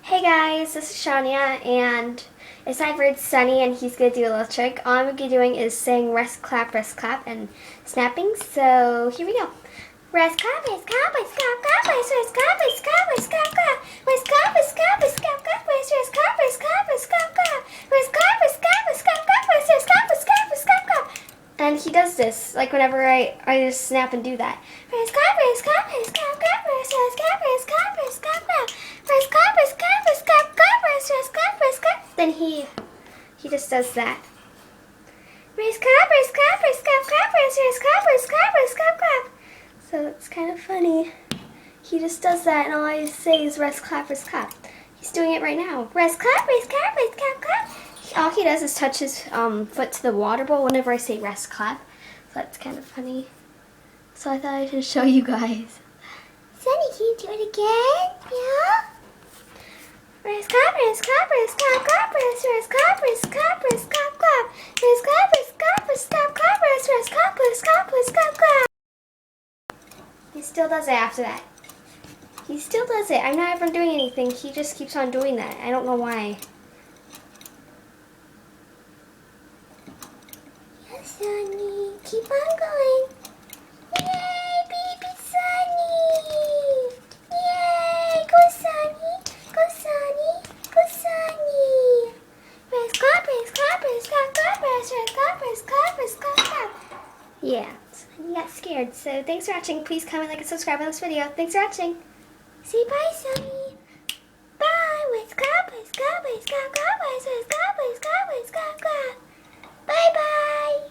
Hey guys, this is Shawnia, and it's my bird Sunny, and he's going to do a little trick. All I'm going to be doing is saying rest, clap, and snapping. So here we go. Rest, clap, rest, clap, rest, clap, clap, rest, clap, rest, clap, rest, clap, clap, rest, clap, rest, clap, rest, clap, clap, rest, clap, rest, clap, rest, clap, clap, rest, clap, rest, clap, rest, clap, clap, rest, clap, rest, clap, rest, clap, clap. And he does this, like whenever I just snap and do that. Rest, clap, rest, clap, rest, clap, clap, rest, clap, rest, clap, rest, clap, clap, rest, clap, rest, clap, rest, clap, clap, rest, clap, rest, clap. Then he just does that. Rest, clap, rest, clap, rest, clap, clap, rest, clap, rest, clap, rest, clap, clap. So it's kind of funny. He just does that, and all I say is rest, clap, rest, clap. He's doing it right now. Rest, clap, rest, clap, rest, clap, clap. All he does is touch his foot to the water bowl whenever I say rest, clap. So that's kind of funny. So I thought I should show you guys. Sunny, can you do it again? Yeah? Rest, clap, rest, clap, rest, clap, clap, rest, clap, rest, clap, rest, clap, clap. Rest, clap, rest, clap, rest, clap, clap, rest, clap, rest, clap, rest, clap, clap. He still does it after that. He still does it. I'm not ever doing anything. He just keeps on doing that. I don't know why. Yes, Sunny. Keep on going. Yay, baby Sunny. Yay, go Sunny. Go Sunny. Go Sunny. Rest, clap, rest, clap, rest, clap, clap, rest, clap, rest, clap, rest, clap, clap. Yeah, Sunny got scared. So thanks for watching. Please comment, like, and subscribe on this video. Thanks for watching. Say bye, Sunny. Bye. Rest, clap, rest, clap, rest, clap, clap, rest, clap, rest, clap, rest, clap, clap. Bye bye.